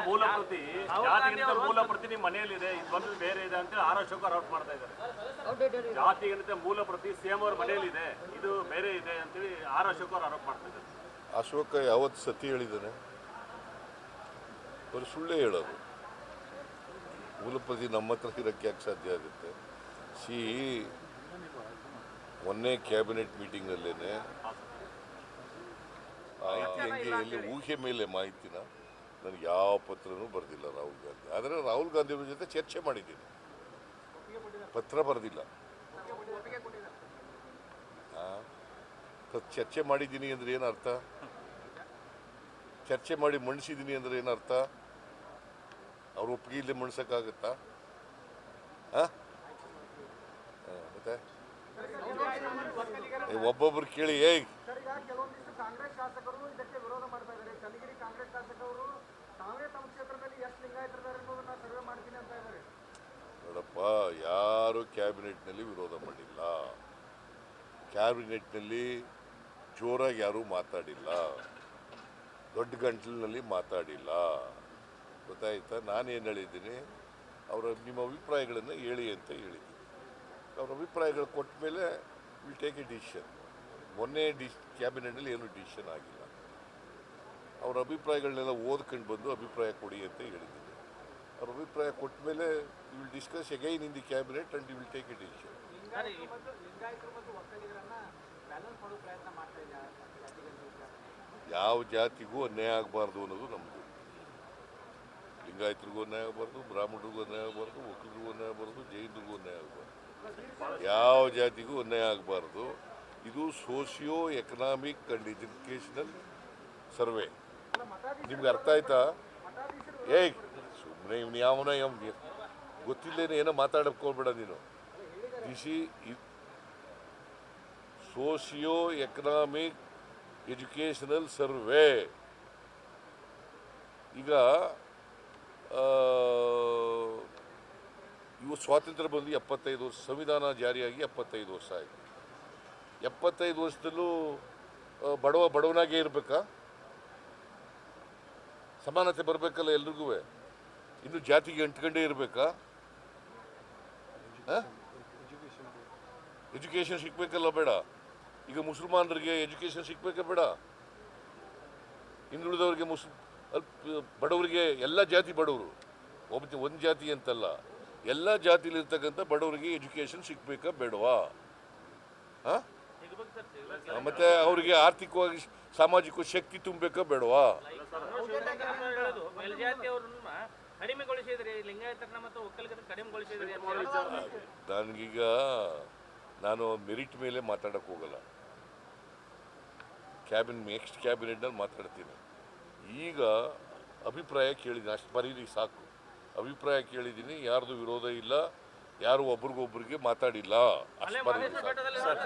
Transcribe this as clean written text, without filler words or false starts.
ಮೂಲ ಪ್ರತಿ ಜಾತಿಗಿಂತ ಮೂಲ ಪ್ರತಿ ನಿಮ್ಮ ಮನೆಯಲ್ಲಿದೆ, ಇದು ಬಂದು ಬೇರೆ ಇದೆ ಅಂತ ಆರ್ ಅಶೋಕ್ ಔಟ್ ಮಾಡ್ತಾ ಇದ್ದಾರೆ. ಜಾತಿಗಿಂತ ಮೂಲ ಪ್ರತಿ ಸಿಎಂ ಅವ್ರ ಮನೆಯಲ್ಲಿದೆ, ಇದು ಬೇರೆ ಇದೆ ಅಂತೇಳಿ ಆರ್ ಅಶೋಕ್ ಅವ್ರು ಆರೋಪ ಮಾಡ್ತಾ ಇದ್ದಾರೆ. ಅಶೋಕ ಯಾವತ್ತು ಸತಿ ಹೇಳಿದ್ದಾನೆ? ಅವರು ಸುಳ್ಳೇ ಹೇಳೋದು. ಮೂಲ ಪ್ರತಿ ನಮ್ಮ ಹತ್ರ ಇರೋಕ್ಕೆ ಯಾಕೆ ಸಾಧ್ಯ ಆಗುತ್ತೆ? ಮೊನ್ನೆ ಕ್ಯಾಬಿನೆಟ್ ಮೀಟಿಂಗ್ನಲ್ಲೇನೆ ಮಾಹಿತಿ ಹೆಂಗೆ ಎಲ್ಲಿ ಊಹೆ ಮೇಲೆ ಮಾಹಿತಿನ ನನಗೆ ಯಾವ ಪತ್ರನೂ ಬರೆದಿಲ್ಲ ರಾಹುಲ್ ಗಾಂಧಿ. ಆದರೆ ರಾಹುಲ್ ಗಾಂಧಿ ಅವ್ರ ಜೊತೆ ಚರ್ಚೆ ಮಾಡಿದ್ದೀನಿ, ಪತ್ರ ಬರೆದಿಲ್ಲ. ಚರ್ಚೆ ಮಾಡಿದ್ದೀನಿ ಅಂದರೆ ಏನು ಅರ್ಥ? ಚರ್ಚೆ ಮಾಡಿ ಮಣಿಸಿದ್ದೀನಿ ಅಂದರೆ ಏನರ್ಥ? ಅವ್ರ ಒಪ್ಪಿಗೆ ಇಲ್ಲೇ ಮಣಿಸೋಕ್ಕಾಗತ್ತಾ? ಮತ್ತೆ ಒಬ್ಬೊಬ್ರು ಕೇಳಿ ಕಾಂಗ್ರೆಸ್ ಶಾಸಕರು ಇದಕ್ಕೆ ವಿರೋಧ ಮಾಡ್ತಾ ಇದ್ದಾರೆ. ಚನ್ನಗಿರಿ ಕಾಂಗ್ರೆಸ್ ಶಾಸಕರು ತಾವೇ ತಮ್ಮ ಕ್ಷೇತ್ರದಲ್ಲಿ ಎಷ್ಟು ಲಿಂಗಾಯತರಿದ್ದಾರೆ ಅನ್ನೋದನ್ನ ಸರ್ವೆ ಮಾಡ್ತೀನಿ ಅಂತ ಇದ್ದಾರೆ. ನೋಡಪ್ಪ, ಯಾರು ಕ್ಯಾಬಿನೆಟ್ನಲ್ಲಿ ವಿರೋಧ ಮಾಡಿಲ್ಲ, ಕ್ಯಾಬಿನೆಟ್ನಲ್ಲಿ ಜೋರಾಗಿ ಯಾರೂ ಮಾತಾಡಿಲ್ಲ, ದೊಡ್ಡ ಗಂಟಲಿನಲ್ಲಿ ಮಾತಾಡಿಲ್ಲ. ಗೊತ್ತಾಯ್ತಾ? ನಾನೇನು ಹೇಳಿದ್ದೀನಿ, ನಿಮ್ಮ ಅಭಿಪ್ರಾಯಗಳನ್ನು ಹೇಳಿ ಅಂತ ಹೇಳಿದ್ದೀನಿ. ಅವ್ರ ಅಭಿಪ್ರಾಯಗಳು ಕೊಟ್ಟ ಮೇಲೆ ವಿಲ್ ಟೇಕ್ ಎ ಡಿಸಿಷನ್. ಮೊನ್ನೆ ಕ್ಯಾಬಿನೆಟ್ನಲ್ಲಿ ಏನು ಡಿಸಿಷನ್ ಆಗಿಲ್ಲ. ಅವ್ರ ಅಭಿಪ್ರಾಯಗಳನ್ನೆಲ್ಲ ಓದ್ಕೊಂಡು ಬಂದು ಅಭಿಪ್ರಾಯ ಕೊಡಿ ಅಂತ ಹೇಳಿದ್ದೀನಿ. ಅವ್ರ ಅಭಿಪ್ರಾಯ ಕೊಟ್ಟ ಮೇಲೆ will discuss again in the cabinet and will take A decision. ಯಾವ ಜಾತಿಗೂ ಅನ್ಯಾಯ ಆಗಬಾರ್ದು ಅನ್ನೋದು ನಮ್ಮದು. ಲಿಂಗಾಯತರಿಗೂ ಅನ್ಯಾಯ ಆಗಬಾರ್ದು, ಬ್ರಾಹ್ಮಣರಿಗೂ ಅನ್ಯಾಯ ಆಗಬಾರ್ದು, ಒಕ್ಕಲಿಗರಿಗೂ ಅನ್ಯಾಯ ಆಗಬಾರ್ದು, ಜೈನರಿಗೂ ಅನ್ಯಾಯ ಆಗಬಾರ್ದು, ಯಾವ ಜಾತಿಗೂ ಅನ್ಯಾಯ ಆಗಬಾರ್ದು. ಇದು socio economic and educational survey. ನಿಮ್ಗೆ ಅರ್ಥ ಆಯ್ತಾ? ಸುಮ್ಮನೆ ಇವ್ನು ಯಾವನ ಗೊತ್ತಿಲ್ಲೇನೆ ಏನೋ ಮಾತಾಡಕ್ಕೆ ಹೋಗ್ಬೇಡ ನೀನು. Socio economic educational survey. ಈಗ ಇವು ಸ್ವಾತಂತ್ರ್ಯ ಬಂದು 75 ವರ್ಷ, ಸಂವಿಧಾನ ಜಾರಿಯಾಗಿ 75 ವರ್ಷ ಆಯಿತು. 75 ವರ್ಷದಲ್ಲೂ ಬಡವನಾಗೇ ಇರಬೇಕಾ? ಸಮಾನತೆ ಬರಬೇಕಲ್ಲ ಎಲ್ರಿಗೂ. ಇನ್ನು ಜಾತಿಗೆ ಅಂಟ್ಕೊಂಡೇ ಇರಬೇಕಾ? ಎಜುಕೇಷನ್ ಸಿಗ್ಬೇಕಲ್ಲ ಬೇಡ? ಈಗ ಮುಸಲ್ಮಾನರಿಗೆ ಎಜುಕೇಷನ್ ಸಿಗ್ಬೇಕಾ ಬೇಡ? ಹಿಂದುಳಿದವರಿಗೆ ಬಡವರಿಗೆ, ಎಲ್ಲ ಜಾತಿ ಬಡವರು, ಒಂದು ಜಾತಿ ಅಂತಲ್ಲ, ಎಲ್ಲ ಜಾತಿಲಿರ್ತಕ್ಕಂಥ ಬಡವರಿಗೆ ಎಜುಕೇಷನ್ ಸಿಗ್ಬೇಕಾ ಬೇಡವಾ? ಮತ್ತೆ ಅವರಿಗೆ ಆರ್ಥಿಕವಾಗಿ ಸಾಮಾಜಿಕ ಶಕ್ತಿ ತುಂಬಬೇಕಾ ಬೇಡವಾ? ನನಗೀಗ ನಾನು ಮೆರಿಟ್ ಮೇಲೆ ಮಾತಾಡಕ್ಕೆ ಹೋಗಲ್ಲ. ನೆಕ್ಸ್ಟ್ ಕ್ಯಾಬಿನೆಟ್ನಲ್ಲಿ ಮಾತಾಡ್ತೀನಿ. ಈಗ ಅಭಿಪ್ರಾಯ ಕೇಳಿದ್ದೀನಿ, ಅಷ್ಟು ಬರೀರಿ ಸಾಕು. ಅಭಿಪ್ರಾಯ ಕೇಳಿದ್ದೀನಿ, ಯಾರ್ದು ವಿರೋಧ ಇಲ್ಲ, ಯಾರು ಒಬ್ರಿಗೊಬ್ರಿಗೆ ಮಾತಾಡಿಲ್ಲ, ಅಷ್ಟು ಬರೀರಿ ಸಾಕು.